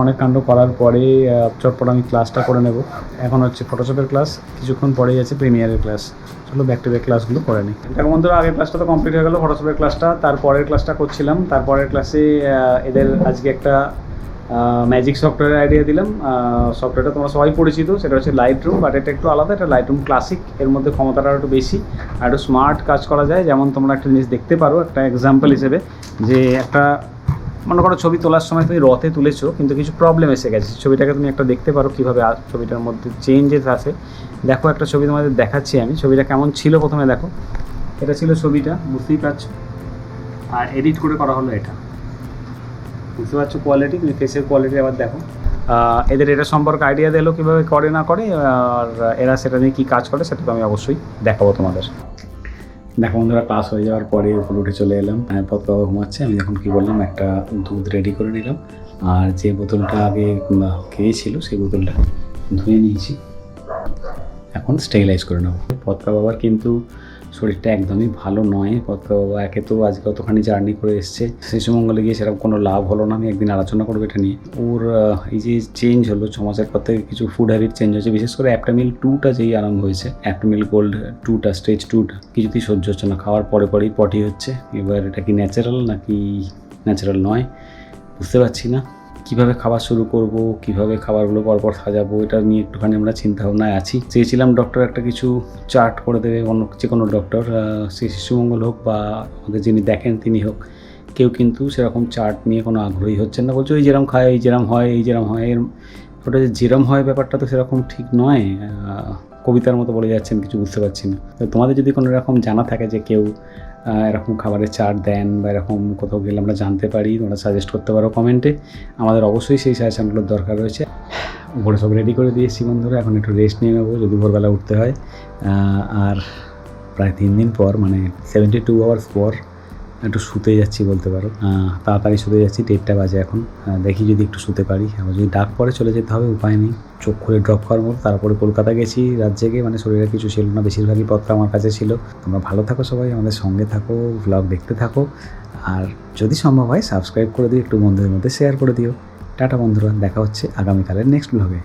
অনেক কাণ্ড করার পরে চটপট আমি ক্লাসটা করে নেব। এখন হচ্ছে ফটোশপের ক্লাস, কিছুক্ষণ পরেই আছে প্রিমিয়ারের ক্লাস। চলো ব্যাক টু ব্যাক ক্লাসগুলো করে নিই। দেখো বন্ধুরা, আগের ক্লাসটা তো কমপ্লিট হয়ে গেলো ফটোশপের ক্লাসটা। তারপরের ক্লাসটা করছিলাম। তারপরের ক্লাসে এদের আজকে একটা ম্যাজিক সফটওয়্যারের আইডিয়া দিলাম। সফটওয়্যারটা তোমরা সবাই পরিচিত, সেটা হচ্ছে লাইটরুম, বাট এটা একটু আলাদা। এটা লাইটরুম ক্লাসিক, এর মধ্যে ক্ষমতাটা একটু বেশি আর একটু স্মার্ট কাজ করা যায়। যেমন তোমরা একটা জিনিস দেখতে পারো একটা এক্সাম্পল হিসেবে, যে একটা মনে করো ছবি তোলার সময় তুমি রতে তুলেছো, কিন্তু কিছু প্রবলেম এসে গেছে, ছবিটাকে তুমি একটা দেখতে পারো কীভাবে ছবিটার মধ্যে চেঞ্জেস আসে। দেখো একটা ছবি তোমাদের দেখাচ্ছি আমি, ছবিটা কেমন ছিল প্রথমে দেখো। এটা ছিল ছবিটা, বুঝতেই পারছো, আর এডিট করে করা হলো এটা, বুঝতে পারছো কোয়ালিটি। তুমি ফেসের কোয়ালিটি আবার দেখো। এদের এটা সম্পর্কে আইডিয়া দিলো কীভাবে করে না করে, আর এরা সেটা নিয়ে কী কাজ করে সেটা তো আমি অবশ্যই দেখাবো তোমাদের। দেখো বন্ধুরা, ক্লাস হয়ে যাওয়ার পরে উপরে উঠে চলে এলাম। পথ বাবা ঘুমাচ্ছে, আমি এখন কী করলাম, একটা দুধ রেডি করে নিলাম, আর যে বোতলটা আগে খেয়েছিল সেই বোতলটা ধুয়ে নিয়েছি, এখন স্টেরিলাইজ করে নেবো। পথকা বাবার কিন্তু শরীরটা একদমই ভালো নয়। পথকা বাবা একে তো আজকে অতখানি জার্নি করে এসছে, শিশুমঙ্গলে গিয়ে সেরকম কোনো লাভ হলো না। আমি একদিন আলোচনা করবো এটা নিয়ে। ওর এই যে চেঞ্জ হলো 6 মাসের পর থেকে, কিছু ফুড হ্যাবিট চেঞ্জ হয়েছে, বিশেষ করে অ্যাপ্টামিল 2টা যেই আরম্ভ হয়েছে, অ্যাপ্টামিল গোল্ড 2টা স্টেজ 2টা কিছুতেই সহ্য হচ্ছে না। খাওয়ার পরে পরেই পটি হচ্ছে। এবার এটা কি ন্যাচারাল নাকি ন্যাচারাল নয় বুঝতে পারছি না। কীভাবে খাবার শুরু করব, কীভাবে খাবারগুলো পরপর সাজাবো, এটা নিয়ে একটুখানি আমরা চিন্তাভাবনায় আছি। চেয়েছিলাম ডক্টর একটা কিছু চার্ট করে দেবে, অন্য যে কোনো ডক্টর, সে শিশুমঙ্গল হোক বা আমাদের যিনি দেখেন তিনি হোক, কেউ কিন্তু সেরকম চার্ট নিয়ে কোনো আগ্রহী হচ্ছেন না। বলছে ওই যেরম খায়, এই যেরম হয়, এই যেরম হয়। ওটা যে যেরম হয় ব্যাপারটা তো সেরকম ঠিক নয়। কবিতার মতো বলে যাচ্ছেন, কিছু বুঝতে পারছি না। তো তোমাদের যদি কোনো রকম জানা থাকে যে কেউ এরকম খাবারের চার্ট দেন বা এরকম কোথাও গেলে আমরা জানতে পারি, তোমরা সাজেস্ট করতে পারো কমেন্টে। আমাদের অবশ্যই সেই সাজেশনগুলোর দরকার রয়েছে। উপরে সব রেডি করে দিয়েছি বন্ধুরা, এখন একটু রেস্ট নিয়ে নেবো যদি ভোরবেলা উঠতে হয়। আর প্রায় 3 দিন পর, মানে 72 আওয়ার্স পর একটু শুতে যাচ্ছি বলতে পারো। তাড়াতাড়ি শুতে যাচ্ছি, 1:30 বাজে এখন। দেখি যদি একটু শুতে পারি। আবার যদি ডাক পরে চলে যেতে হবে, উপায় নেই, চোখ খুলে ড্রপ করার মতো। তারপরে কলকাতা গেছি রাত জেগে, মানে শরীরে কিছু ছিল না, বেশিরভাগই পত্র আমার কাছে ছিল। তোমরা ভালো থাকো, সবাই আমাদের সঙ্গে থাকো, ভ্লগ দেখতে থাকো, আর যদি সম্ভব হয় সাবস্ক্রাইব করে দিও, একটু বন্ধুদের মধ্যে শেয়ার করে দিও। টাটা বন্ধুরা, দেখা হচ্ছে আগামীকালের নেক্সট ভ্লগে।